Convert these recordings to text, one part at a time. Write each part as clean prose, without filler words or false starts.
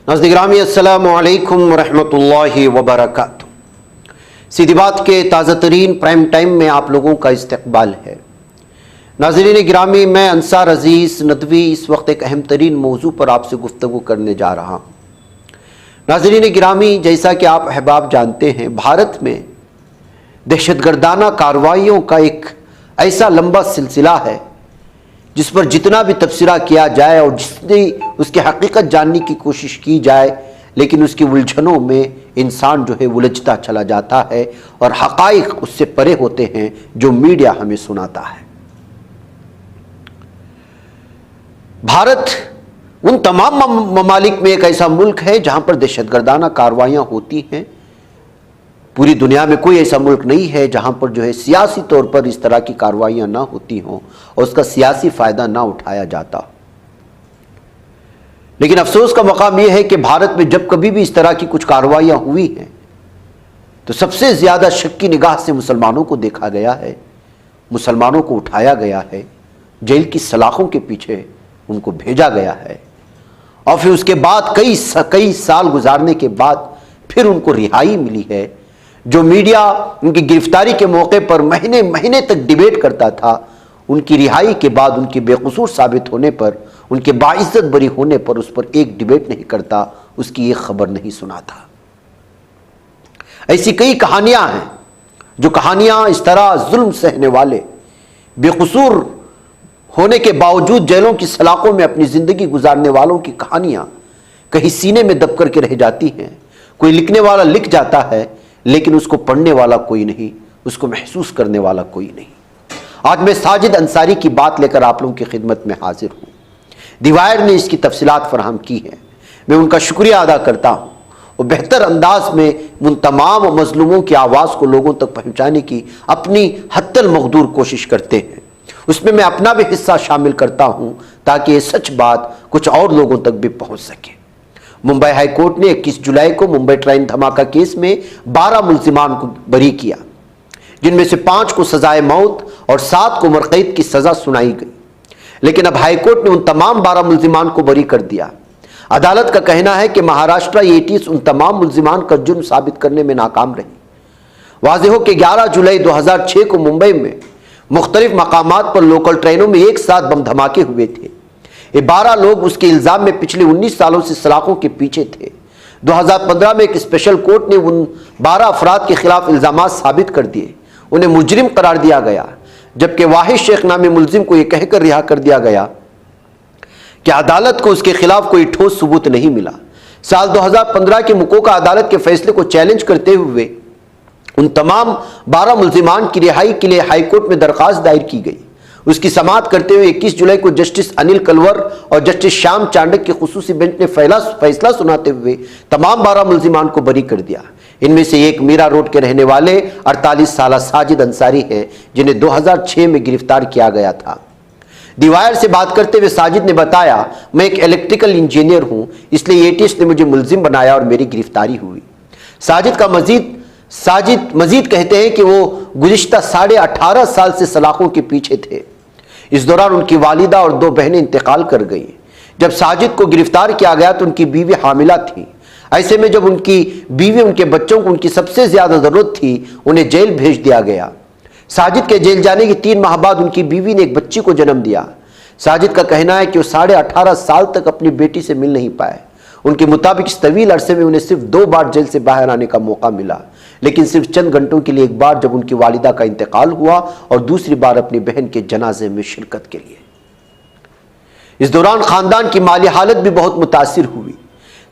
नाज़रीन गिरामी अस्सलामु अलैकुम वरहमतुल्लाहि वबरकातुहू। सीधी बात के ताज़ा तरीन प्राइम टाइम में आप लोगों का इस्तकबाल है। नाज़रीन गिरामी, मैं अंसार अजीज़ नदवी इस वक्त एक अहम तरीन मौजू पर आपसे गुफ्तगू करने जा रहा हूँ। नाज़रीन गिरामी, जैसा कि आप अहबाब जानते हैं, भारत में दहशतगर्दाना कार्रवाइयों का एक ऐसा लंबा सिलसिला है जिस पर जितना भी तबसरा किया जाए और जितनी उसकी हकीकत जानने की कोशिश की जाए, लेकिन उसकी उलझनों में इंसान जो है उलझता चला जाता है और हक़ाइक़ उससे परे होते हैं जो मीडिया हमें सुनाता है। भारत उन तमाम ममालिक में एक ऐसा मुल्क है जहां पर दहशतगर्दाना कार्रवाइयाँ होती हैं। पूरी दुनिया में कोई ऐसा मुल्क नहीं है जहां पर जो है सियासी तौर पर इस तरह की कार्रवाइयाँ ना होती हों और उसका सियासी फ़ायदा ना उठाया जाता हो। लेकिन अफसोस का मकाम यह है कि भारत में जब कभी भी इस तरह की कुछ कार्रवाइयाँ हुई हैं तो सबसे ज़्यादा शक की निगाह से मुसलमानों को देखा गया है, मुसलमानों को उठाया गया है, जेल की सलाखों के पीछे उनको भेजा गया है और फिर उसके बाद कई साल गुजारने के बाद फिर उनको रिहाई मिली है। जो मीडिया उनकी गिरफ्तारी के मौके पर महीने महीने तक डिबेट करता था, उनकी रिहाई के बाद उनकी बेकसूर साबित होने पर, उनके बाइज्जत बरी होने पर उस पर एक डिबेट नहीं करता, उसकी एक खबर नहीं सुनाता। ऐसी कई कहानियां हैं जो कहानियां इस तरह जुल्म सहने वाले, बेकसूर होने के बावजूद जेलों की सलाखों में अपनी ज़िंदगी गुजारने वालों की कहानियां कहीं सीने में दब करके रह जाती हैं। कोई लिखने वाला लिख जाता है लेकिन उसको पढ़ने वाला कोई नहीं, उसको महसूस करने वाला कोई नहीं। आज मैं साजिद अंसारी की बात लेकर आप लोगों की खिदमत में हाजिर हूँ। दी वायर ने इसकी तफसीलात फराहम की है, मैं उनका शुक्रिया अदा करता हूँ। वो बेहतर अंदाज में उन तमाम मजलूमों की आवाज़ को लोगों तक पहुँचाने की अपनी हत्तल मकदूर कोशिश करते हैं। उसमें मैं अपना भी हिस्सा शामिल करता हूँ ताकि ये सच बात कुछ और लोगों तक भी पहुँच सके। मुंबई हाई कोर्ट ने 21 जुलाई को मुंबई ट्रेन धमाका केस में 12 मुल्जिमान को बरी किया, जिनमें से 5 को सजाए मौत और 7 को उम्र कैद की सजा सुनाई गई। लेकिन अब हाई कोर्ट ने उन तमाम 12 मुल्जिमान को बरी कर दिया। अदालत का कहना है कि महाराष्ट्र एटीएस उन तमाम मुल्जिमान का जुर्म साबित करने में नाकाम रही। वाज़ेह हो कि 11 जुलाई 2006 को मुंबई में मुख्तलिफ मकामात पर लोकल ट्रेनों में एक साथ बम धमाके हुए थे। ये 12 लोग उसके इल्ज़ाम में पिछले 19 सालों से सलाखों के पीछे थे। 2015 में एक स्पेशल कोर्ट ने उन 12 अफराद के खिलाफ इल्ज़ामात साबित कर दिए, उन्हें मुजरिम करार दिया गया, जबकि वाहिद शेख नामी मुल्जिम को यह कहकर रिहा कर दिया गया कि अदालत को उसके खिलाफ कोई ठोस सबूत नहीं मिला। साल 2015 के मुकोका अदालत के फैसले को चैलेंज करते हुए उन तमाम 12 मुल्जिमान की रिहाई के लिए हाईकोर्ट में दरख्वास्त दायर की गई। उसकी समाअत करते हुए 21 जुलाई को जस्टिस अनिल कलवर और जस्टिस श्याम चांडक के खुसूसी बेंच ने फैसला सुनाते हुए तमाम 12 मुल्जिमान को बरी कर दिया। इनमें से एक मीरा रोड के रहने वाले 48 साल साजिद अंसारी हैं, जिन्हें 2006 में गिरफ्तार किया गया था। दी वायर से बात करते हुए साजिद ने बताया, मैं एक इलेक्ट्रिकल इंजीनियर हूं, इसलिए एटीएस ने मुझे मुल्जिम बनाया और मेरी गिरफ्तारी हुई। साजिद मजीद कहते हैं कि वो गुज़िश्ता 18.5 साल से सलाखों के पीछे थे। इस दौरान उनकी वालिदा और 2 बहनें इंतकाल कर गई। जब साजिद को गिरफ्तार किया गया तो उनकी बीवी हामिला थी। ऐसे में जब उनकी बीवी उनके बच्चों को उनकी सबसे ज़्यादा ज़रूरत थी, उन्हें जेल भेज दिया गया। साजिद के जेल जाने के 3 माह बाद उनकी बीवी ने एक बच्ची को जन्म दिया। साजिद का कहना है कि वो 18.5 साल तक अपनी बेटी से मिल नहीं पाए। उनके मुताबिक इस तवील अरसे में उन्हें सिर्फ 2 बार जेल से बाहर आने का मौका मिला, लेकिन सिर्फ चंद घंटों के लिए, एक बार जब उनकी वालिदा का इंतकाल हुआ और दूसरी बार अपनी बहन के जनाजे में शिरकत के लिए। इस दौरान खानदान की माली हालत भी बहुत मुतासिर हुई।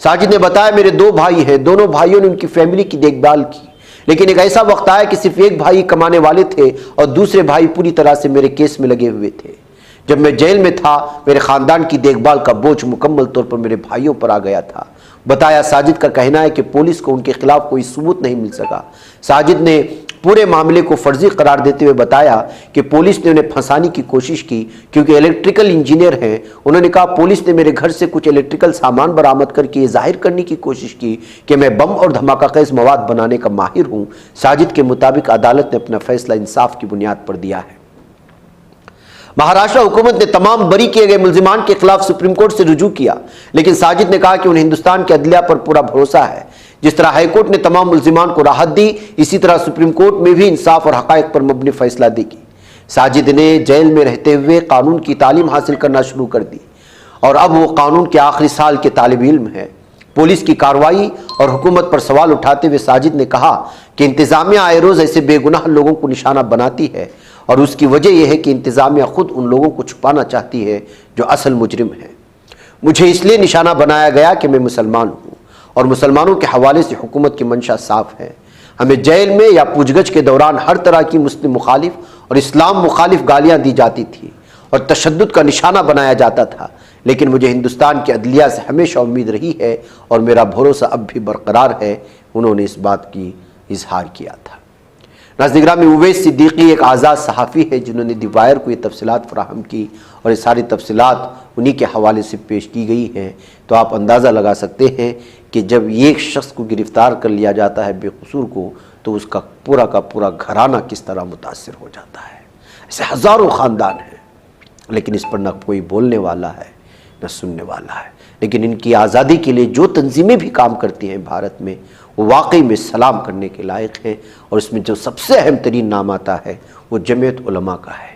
साजिद ने बताया, मेरे 2 भाई हैं, दोनों भाइयों ने उनकी फैमिली की देखभाल की, लेकिन एक ऐसा वक्त आया कि सिर्फ एक भाई कमाने वाले थे और दूसरे भाई पूरी तरह से मेरे केस में लगे हुए थे। जब मैं जेल में था, मेरे खानदान की देखभाल का बोझ मुकम्मल तौर पर मेरे भाइयों पर आ गया था। बताया साजिद का कहना है कि पुलिस को उनके खिलाफ कोई सबूत नहीं मिल सका। साजिद ने पूरे मामले को फर्जी करार देते हुए बताया कि पुलिस ने उन्हें फंसाने की कोशिश की, क्योंकि इलेक्ट्रिकल इंजीनियर हैं। उन्होंने कहा, पुलिस ने मेरे घर से कुछ इलेक्ट्रिकल सामान बरामद करके ये जाहिर करने की कोशिश की कि मैं बम और धमाका खेज मवाद बनाने का माहिर हूँ। साजिद के मुताबिक अदालत ने अपना फैसला इंसाफ की बुनियाद पर दिया है। مہاراشٹر حکومت نے تمام بری کیے گئے ملزمان کے خلاف سپریم کورٹ سے رجوع کیا، لیکن ساجد نے کہا کہ انہیں ہندوستان کے عدلیہ پر پورا بھروسہ ہے۔ جس طرح ہائی کورٹ نے تمام ملزمان کو راحت دی، اسی طرح سپریم کورٹ میں بھی انصاف اور حقائق پر مبنی فیصلہ دے گی۔ ساجد نے جیل میں رہتے ہوئے قانون کی تعلیم حاصل کرنا شروع کر دی اور اب وہ قانون کے آخری سال کے طالب علم ہے۔ پولیس کی کارروائی اور حکومت پر سوال اٹھاتے ہوئے ساجد نے کہا کہ انتظامیہ آئے روز ایسے بے گناہ لوگوں کو نشانہ بناتی ہے اور اس کی وجہ یہ ہے کہ انتظامیہ خود ان لوگوں کو چھپانا چاہتی ہے جو اصل مجرم ہیں۔ مجھے اس لیے نشانہ بنایا گیا کہ میں مسلمان ہوں اور مسلمانوں کے حوالے سے حکومت کی منشا صاف ہے۔ ہمیں جیل میں یا پوچھ گچھ کے دوران ہر طرح کی مسلم مخالف اور اسلام مخالف گالیاں دی جاتی تھی اور تشدد کا نشانہ بنایا جاتا تھا، لیکن مجھے ہندوستان کی عدلیہ سے ہمیشہ امید رہی ہے اور میرا بھروسہ اب بھی برقرار ہے۔ انہوں نے اس بات کی اظہار کیا تھا۔ ناظرین گرامی، اویس صدیقی ایک آزاد صحافی ہے جنہوں نے دی وائر کو یہ تفصیلات فراہم کی اور یہ ساری تفصیلات انہی کے حوالے سے پیش کی گئی ہیں۔ تو آپ اندازہ لگا سکتے ہیں کہ جب ایک شخص کو گرفتار کر لیا جاتا ہے بے قصور کو، تو اس کا پورا گھرانہ کس طرح متاثر ہو جاتا ہے۔ ایسے ہزاروں خاندان ہیں، لیکن اس پر نہ کوئی بولنے والا ہے نہ سننے والا ہے۔ لیکن ان کی آزادی کے لیے جو تنظیمیں بھی کام کرتی ہیں بھارت میں، وہ واقعی میں سلام کرنے کے لائق ہیں، اور اس میں جو سب سے اہم ترین نام آتا ہے وہ جمعیت علماء کا ہے۔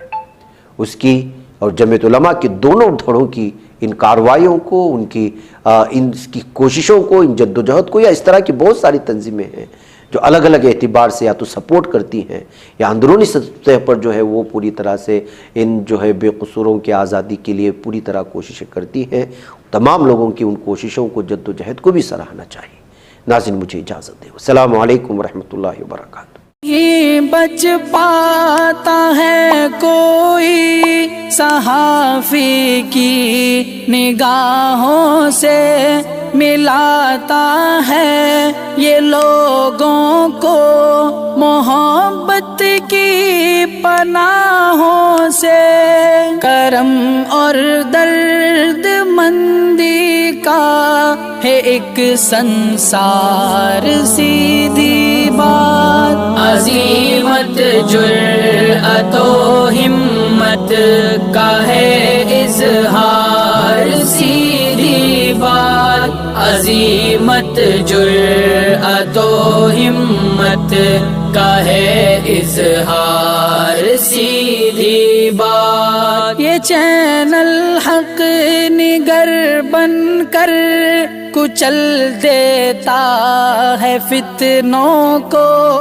اس کی اور جمعیت علماء کے دونوں دھڑوں کی ان کارروائیوں کو، ان کی کوششوں کو، ان جدوجہد کو، یا اس طرح کی بہت ساری تنظیمیں ہیں جو الگ الگ اعتبار سے یا تو سپورٹ کرتی ہیں یا اندرونی سطح پر جو ہے وہ پوری طرح سے ان جو ہے بے قصوروں کی آزادی کے لیے پوری طرح کوششیں کرتی ہیں۔ تمام لوگوں کی ان کوششوں کو، جدوجہد کو بھی سراہنا چاہیے۔ ناظرین، مجھے اجازت دیں۔ السلام علیکم ورحمۃ اللہ وبرکاتہ۔ یہ بچ پاتا ہے کوئی صحافی کی نگاہوں سے، ملاتا ہے یہ لوگوں کو محبت کی پناہوں سے، کرم اور درد مندی کا ہے ایک سنسار سیدھی بات، عزیمت جرأت و ہمت کا ہے اظہار سیدھی بات، عزیمت جرأت و ہمت کا ہے اظہار سیدھی بات۔ یہ چینل حق نگر بن کر کچل دیتا ہے فتنوں کو،